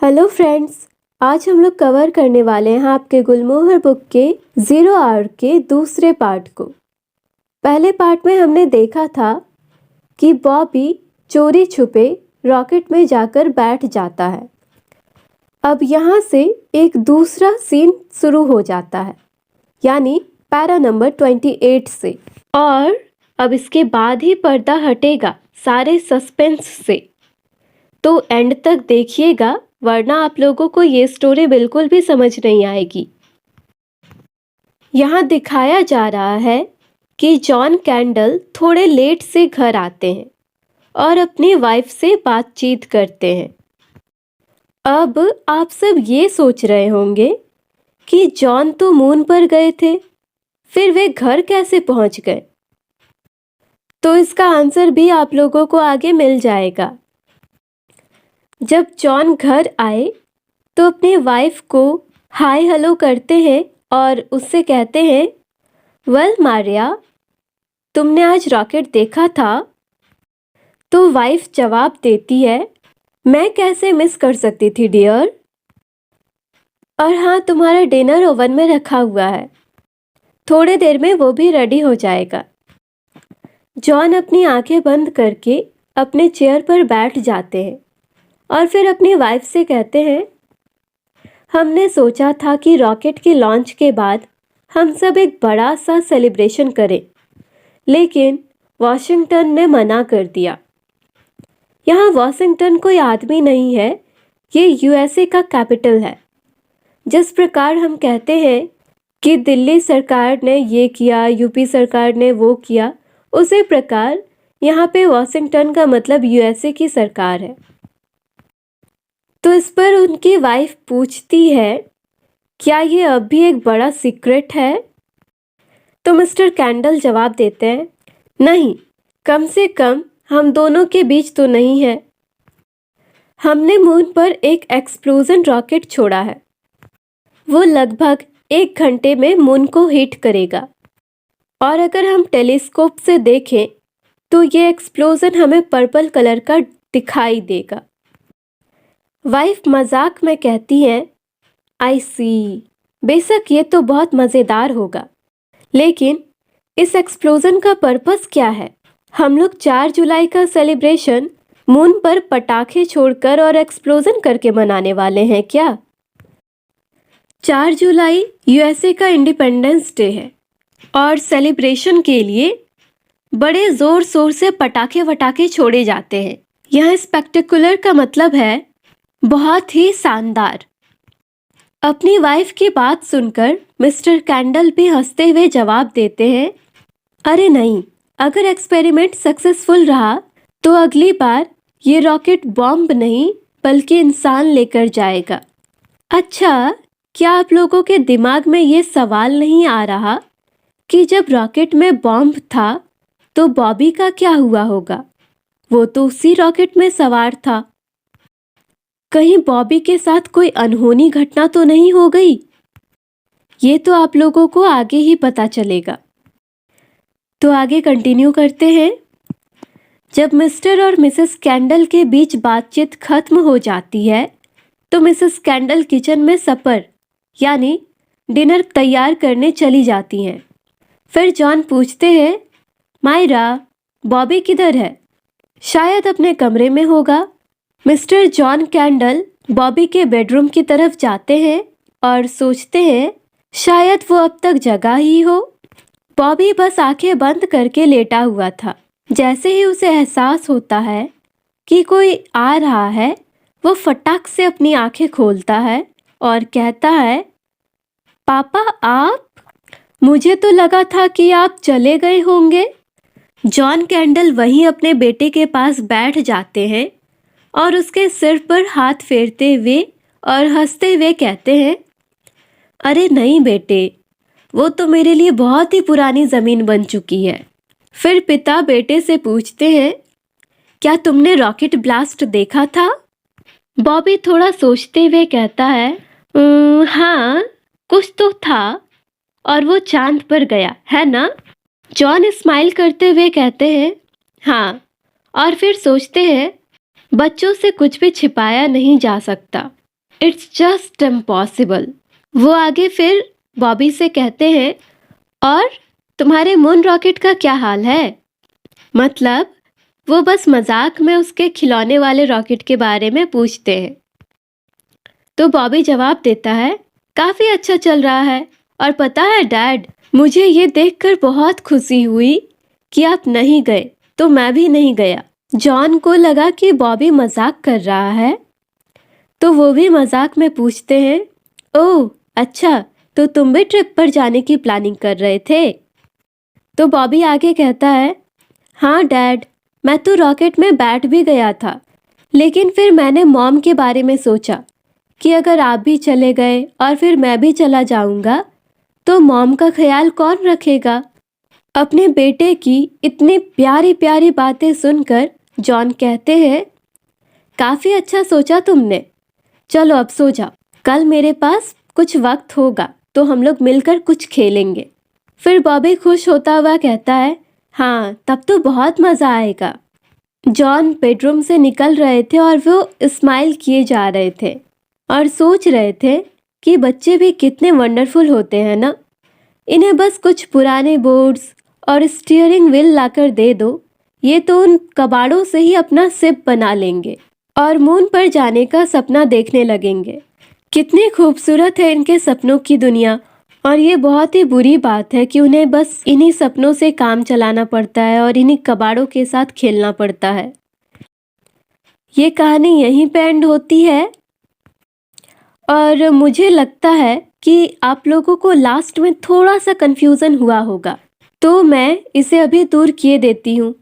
Hello friends, आज हम लोग कवर करने वाले हैं आपके गुलमोहर बुक के 0 आवर के दूसरे पार्ट को। पहले पार्ट में हमने देखा था कि बॉबी चोरी छुपे रॉकेट में जाकर बैठ जाता है। अब यहाँ से एक दूसरा सीन शुरू हो जाता है, यानी पैरा नंबर 28 से। और अब इसके बाद ही पर्दा हटेगा सारे सस्पेंस से, तो एंड तक देखिएगा, वरना आप लोगों को ये स्टोरी बिल्कुल भी समझ नहीं आएगी। यहाँ दिखाया जा रहा है कि जॉन कैंडल थोड़े लेट से घर आते हैं और अपनी वाइफ से बातचीत करते हैं। अब आप सब ये सोच रहे होंगे कि जॉन तो मून पर गए थे, फिर वे घर कैसे पहुंच गए? तो इसका आंसर भी आप लोगों को आगे मिल जाएगा। जब जॉन घर आए तो अपनी वाइफ को हाय हेलो करते हैं और उससे कहते हैं, वेल मारिया, तुमने आज रॉकेट देखा था? तो वाइफ जवाब देती है, मैं कैसे मिस कर सकती थी डियर, और हाँ, तुम्हारा डिनर ओवन में रखा हुआ है, थोड़ी देर में वो भी रेडी हो जाएगा। जॉन अपनी आंखें बंद करके अपने चेयर पर बैठ जाते हैं और फिर अपनी वाइफ से कहते हैं, हमने सोचा था कि रॉकेट के लॉन्च के बाद हम सब एक बड़ा सा सेलिब्रेशन करें, लेकिन वॉशिंगटन ने मना कर दिया। यहाँ वॉशिंगटन कोई आदमी नहीं है, ये यूएसए का कैपिटल है। जिस प्रकार हम कहते हैं कि दिल्ली सरकार ने ये किया, यूपी सरकार ने वो किया, उसी प्रकार यहाँ पे वॉशिंगटन का मतलब यूएसए की सरकार है। तो इस पर उनकी वाइफ पूछती है, क्या ये अब भी एक बड़ा सीक्रेट है? तो मिस्टर कैंडल जवाब देते हैं, नहीं, कम से कम हम दोनों के बीच तो नहीं है। हमने मून पर एक एक्सप्लोजन रॉकेट छोड़ा है, वो लगभग 1 घंटे में मून को हिट करेगा, और अगर हम टेलीस्कोप से देखें तो ये एक्सप्लोजन हमें पर्पल कलर का दिखाई देगा। वाइफ मजाक में कहती है, आई सी, बेशक ये तो बहुत मज़ेदार होगा, लेकिन इस एक्सप्लोजन का पर्पस क्या है? हम लोग 4 जुलाई का सेलिब्रेशन मून पर पटाखे छोड़कर और एक्सप्लोजन करके मनाने वाले हैं क्या? 4 जुलाई यूएसए का इंडिपेंडेंस डे है और सेलिब्रेशन के लिए बड़े जोर शोर से पटाखे वटाखे छोड़े जाते हैं। यह स्पेक्टेकुलर का मतलब है बहुत ही शानदार। अपनी वाइफ की बात सुनकर मिस्टर कैंडल भी हंसते हुए जवाब देते हैं, अरे नहीं, अगर एक्सपेरिमेंट सक्सेसफुल रहा तो अगली बार ये रॉकेट बॉम्ब नहीं बल्कि इंसान लेकर जाएगा। अच्छा, क्या आप लोगों के दिमाग में ये सवाल नहीं आ रहा कि जब रॉकेट में बॉम्ब था तो बॉबी का क्या हुआ होगा? वो तो उसी रॉकेट में सवार था। कहीं बॉबी के साथ कोई अनहोनी घटना तो नहीं हो गई? ये तो आप लोगों को आगे ही पता चलेगा। तो आगे कंटिन्यू करते हैं। जब मिस्टर और मिसेस कैंडल के बीच बातचीत खत्म हो जाती है तो मिसेस कैंडल किचन में सपर यानी डिनर तैयार करने चली जाती हैं। फिर जॉन पूछते हैं, मायरा, बॉबी किधर है? शायद अपने कमरे में होगा। मिस्टर जॉन कैंडल बॉबी के बेडरूम की तरफ जाते हैं और सोचते हैं शायद वो अब तक जगा ही हो। बॉबी बस आंखें बंद करके लेटा हुआ था। जैसे ही उसे एहसास होता है कि कोई आ रहा है, वो फटाक से अपनी आंखें खोलता है और कहता है, पापा आप? मुझे तो लगा था कि आप चले गए होंगे। जॉन कैंडल वहीं अपने बेटे के पास बैठ जाते हैं और उसके सिर पर हाथ फेरते हुए और हंसते हुए कहते हैं, अरे नहीं बेटे, वो तो मेरे लिए बहुत ही पुरानी ज़मीन बन चुकी है। फिर पिता बेटे से पूछते हैं, क्या तुमने रॉकेट ब्लास्ट देखा था? बॉबी थोड़ा सोचते हुए कहता है, हाँ, कुछ तो था, और वो चांद पर गया है ना? जॉन स्माइल करते हुए कहते हैं, हाँ, और फिर सोचते हैं, बच्चों से कुछ भी छिपाया नहीं जा सकता। It's just impossible. वो आगे फिर बॉबी से कहते हैं, और तुम्हारे मून रॉकेट का क्या हाल है? मतलब वो बस मजाक में उसके खिलौने वाले रॉकेट के बारे में पूछते हैं। तो बॉबी जवाब देता है, काफी अच्छा चल रहा है, और पता है डैड, मुझे ये देखकर बहुत खुशी हुई कि आप नहीं गए, तो मैं भी नहीं गया। जॉन को लगा कि बॉबी मजाक कर रहा है, तो वो भी मजाक में पूछते हैं, ओह अच्छा, तो तुम भी ट्रिप पर जाने की प्लानिंग कर रहे थे? तो बॉबी आगे कहता है, हाँ डैड, मैं तो रॉकेट में बैठ भी गया था, लेकिन फिर मैंने मॉम के बारे में सोचा कि अगर आप भी चले गए और फिर मैं भी चला जाऊंगा, तो मॉम का ख्याल कौन रखेगा? अपने बेटे की इतनी प्यारी प्यारी बातें सुनकर जॉन कहते हैं, काफी अच्छा सोचा तुमने। चलो अब सो जाओ, कल मेरे पास कुछ वक्त होगा तो हम लोग मिलकर कुछ खेलेंगे। फिर बॉबी खुश होता हुआ कहता है, हाँ तब तो बहुत मजा आएगा। जॉन बेडरूम से निकल रहे थे और वो स्माइल किए जा रहे थे और सोच रहे थे कि बच्चे भी कितने वंडरफुल होते हैं ना। इन्हें बस कुछ पुराने बोर्ड्स और स्टीयरिंग व्हील लाकर दे दो, ये तो उन कबाड़ों से ही अपना सिप बना लेंगे और मून पर जाने का सपना देखने लगेंगे। कितनी खूबसूरत है इनके सपनों की दुनिया, और ये बहुत ही बुरी बात है कि उन्हें बस इन्हीं सपनों से काम चलाना पड़ता है और इन्हीं कबाड़ों के साथ खेलना पड़ता है। ये कहानी यहीं पे एंड होती है और मुझे लगता है कि आप लोगों को लास्ट में थोड़ा सा कंफ्यूजन हुआ होगा, तो मैं इसे अभी दूर किए देती हूँ।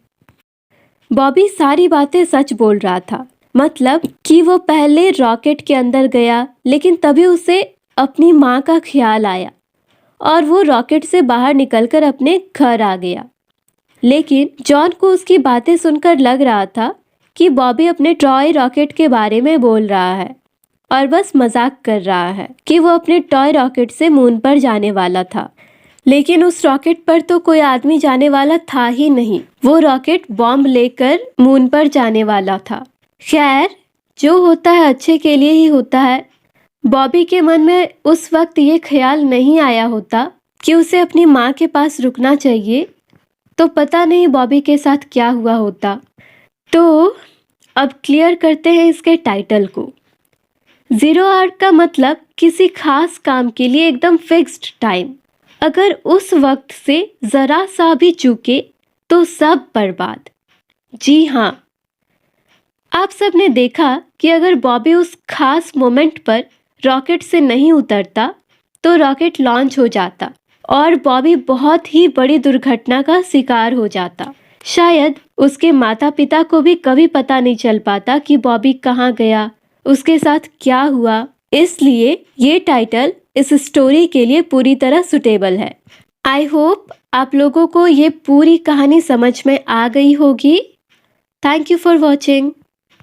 बॉबी सारी बातें सच बोल रहा था, मतलब कि वो पहले रॉकेट के अंदर गया, लेकिन तभी उसे अपनी माँ का ख्याल आया और वो रॉकेट से बाहर निकलकर अपने घर आ गया। लेकिन जॉन को उसकी बातें सुनकर लग रहा था कि बॉबी अपने टॉय रॉकेट के बारे में बोल रहा है और बस मजाक कर रहा है कि वो अपने टॉय रॉकेट से मून पर जाने वाला था। लेकिन उस रॉकेट पर तो कोई आदमी जाने वाला था ही नहीं, वो रॉकेट बॉम्ब लेकर मून पर जाने वाला था। खैर, जो होता है अच्छे के लिए ही होता है। बॉबी के मन में उस वक्त ये ख्याल नहीं आया होता कि उसे अपनी माँ के पास रुकना चाहिए, तो पता नहीं बॉबी के साथ क्या हुआ होता। तो अब क्लियर करते हैं इसके टाइटल को। 0 आवर का मतलब किसी खास काम के लिए एकदम फिक्स्ड टाइम। अगर उस वक्त से जरा सा भी चूके तो सब बर्बाद। जी हाँ, आप सब ने देखा कि अगर बॉबी उस खास मोमेंट पर रॉकेट से नहीं उतरता तो रॉकेट लॉन्च हो जाता और बॉबी बहुत ही बड़ी दुर्घटना का शिकार हो जाता। शायद उसके माता पिता को भी कभी पता नहीं चल पाता कि बॉबी कहाँ गया, उसके साथ क्या हुआ। इसलिए ये टाइटल इस स्टोरी के लिए पूरी तरह सुटेबल है। आई होप आप लोगों को ये पूरी कहानी समझ में आ गई होगी। Thank you for watching.